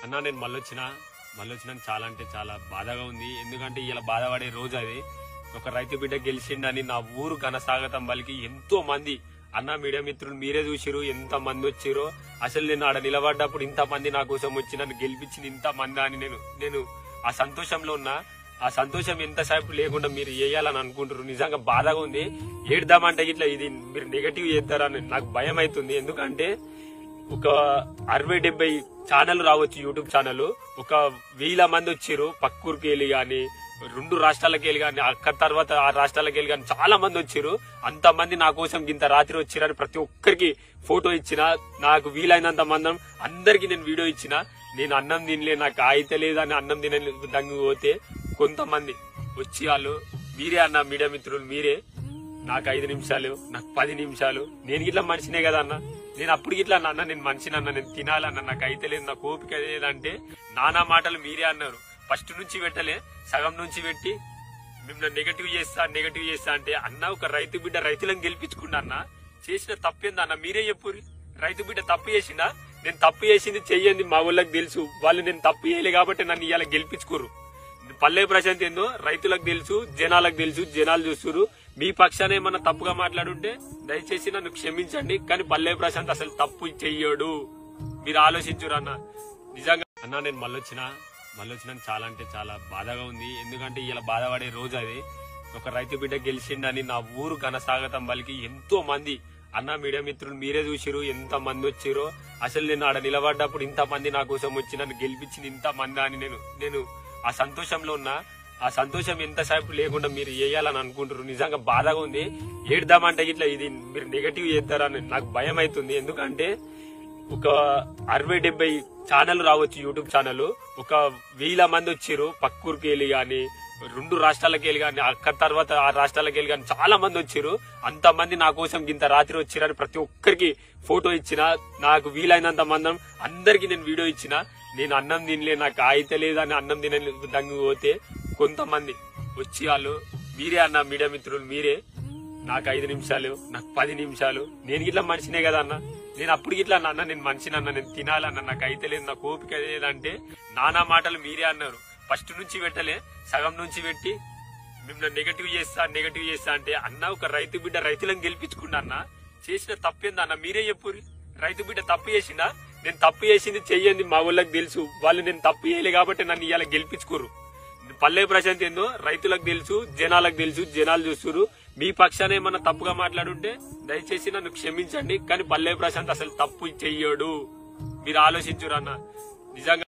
అన్నా నేను మళ్ళొచ్చినా చాలా అంటే చాలా బాధగా ఉంది. ఎందుకంటే ఇలా బాధపడే రోజు అది. ఒక రైతు బిడ్డ గెలిచిండని నా ఊరు ఘనస్వాగతం పలికి ఎంతో మంది అన్న మీడియా మిత్రులు మీరే చూసిరు ఎంత మంది వచ్చిరో. అసలు నేను ఆడ నిలబడ్డప్పుడు ఇంత మంది నా కోసం వచ్చి నన్ను గెలిపించింది ఇంత మంది అని నేను ఆ సంతోషంలో ఉన్నా. ఆ సంతోషం ఎంతసేపు లేకుండా మీరు వేయాలని అనుకుంటారు. నిజంగా బాధగా ఉంది. ఏడ్దామంటే ఇట్లా ఇది మీరు నెగటివ్ చేస్తారని నాకు భయం అవుతుంది. ఎందుకంటే ఒక 60-70 ఛానల్ రావచ్చు, యూట్యూబ్ ఛానల్. ఒక 1000 మంది వచ్చిర్రు పక్కూరికి వెళ్ళి గాని 2 రాష్ట్రాలకు వెళ్ళి గాని అక్కడ తర్వాత ఆ రాష్ట్రాలకు వెళ్ళి గాని చాలా మంది వచ్చిర్రు. అంతమంది నా కోసం ఇంత రాత్రి వచ్చిరని ప్రతి ఒక్కరికి ఫోటో ఇచ్చిన. నాకు వీలైనంత మందం అందరికి నేను వీడియో ఇచ్చిన. నేను అన్నం తినలే, నాకు అయితే లేదని అన్నం తినని దంగి పోతే కొంతమంది వచ్చి వాళ్ళు మీరే అన్న మీడియా మిత్రులు మీరే నాకు 5 నిమిషాలు, నాకు 10 నిమిషాలు, నేను ఇట్లా మనిషినే కదా అన్న, నేను అప్పుడు ఇట్లా అన్న నేను మనిషినన్నా, నేను తినాలన్నా, నాకు అయితే లేదు, నాకు ఓపిక లేదంటే నానా మాటలు మీరే అన్నారు. ఫస్ట్ నుంచి పెట్టలే, సగం నుంచి పెట్టి మిమ్మల్ని నెగటివ్ చేస్తా అంటే అన్న ఒక రైతు బిడ్డ రైతులను గెలిపించుకున్నా అన్న. చేసిన తప్పేందా అన్న మీరే చెప్పుర్రి. రైతు బిడ్డ తప్పు చేసిందా? నేను తప్పు చేసింది చెయ్యండి మా ఊళ్ళకి తెలుసు. వాళ్ళు నేను తప్పు చేయలే కాబట్టి నన్ను ఇవాళ గెలిపించుకోరు. పల్లె ప్రశాంత్ ఏందో రైతులకు తెలుసు, జనాలకు తెలుసు, జనాలు చూస్తున్నారు. మీ పక్షాన ఏమన్నా తప్పుగా మాట్లాడుంటే దయచేసి నన్ను క్షమించండి. కానీ పల్లె ప్రశాంత్ అసలు తప్పు చెయ్యడు. మీరు ఆలోచించురు అన్న. నిజంగా అన్న నేను మళ్ళొచ్చినా చాలా అంటే చాలా బాధగా ఉంది. ఎందుకంటే ఇలా బాధపడే రోజు అది. ఒక రైతు బిడ్డ గెలిచిండని నా ఊరు ఘనస్వాగతం పలికి ఎంతో మంది అన్న మీడియా మిత్రులు మీరే చూసిరు ఎంత మంది వచ్చిరో. అసలు నేను ఆడ నిలబడ్డప్పుడు ఇంత మంది నా కోసం వచ్చి నన్ను గెలిపించింది ఇంత మంది అని నేను ఆ సంతోషంలో ఉన్నా. ఆ సంతోషం ఎంతసేపు లేకుండా మీరు వేయాలని అనుకుంటారు. నిజంగా బాధగా ఉంది. ఏడ్దామంటే ఇట్లా ఇది మీరు నెగటివ్ చేస్తారని నాకు భయం అవుతుంది. ఎందుకంటే ఒక 60-70 ఛానల్ రావచ్చు, యూట్యూబ్ ఛానల్. ఒక 1000 మంది వచ్చిర్రు పక్కూరికి వెళ్ళి గాని 2 రాష్ట్రాలకు వెళ్ళి గాని అక్కడ తర్వాత ఆ రాష్ట్రాలకు వెళ్ళి గాని చాలా మంది వచ్చిర్రు. అంతమంది నా కోసం ఇంత రాత్రి వచ్చిరని ప్రతి ఒక్కరికి ఫోటో ఇచ్చిన. నాకు వీలైనంత మందం అందరికి నేను వీడియో ఇచ్చిన. నేను అన్నం తినలే, నాకు అయితే లేదని అన్నం తినని దంగి పోతే కొంతమంది వచ్చి వాళ్ళు మీరే అన్న మీడియా మిత్రులు మీరే నాకు 5 నిమిషాలు, నాకు 10 నిమిషాలు, నేను ఇట్లా మనిషినే కదా అన్న, నేను అప్పుడు ఇట్లా అన్న నేను మనిషినన్నా, నేను తినాలన్నా, నాకు అయితే లేదు, నాకు ఓపిక లేదంటే నానా మాటలు మీరే అన్నారు. ఫస్ట్ నుంచి పెట్టలే, సగం నుంచి పెట్టి మిమ్మల్ని నెగటివ్ చేస్తా అంటే అన్న ఒక రైతు బిడ్డ రైతులను గెలిపించుకున్నా అన్న. చేసిన తప్పేందా అన్న మీరే చెప్పుర్రి. రైతు బిడ్డ తప్పు చేసిందా? నేను తప్పు చేసింది చెయ్యండి మా ఊళ్ళకి తెలుసు. వాళ్ళు నేను తప్పు చేయలే కాబట్టి నన్ను ఇవాళ గెలిపించుకోరు. పల్లె ప్రశాంత్ ఏందో రైతులకు తెలుసు, జనాలకు తెలుసు, జనాలు చూస్తున్నారు. మీ పక్షాన ఏమన్నా తప్పుగా మాట్లాడుంటే దయచేసి నన్ను క్షమించండి. కానీ పల్లె ప్రశాంత్ అసలు తప్పు చెయ్యడు. మీరు ఆలోచించురు అన్న. నిజంగా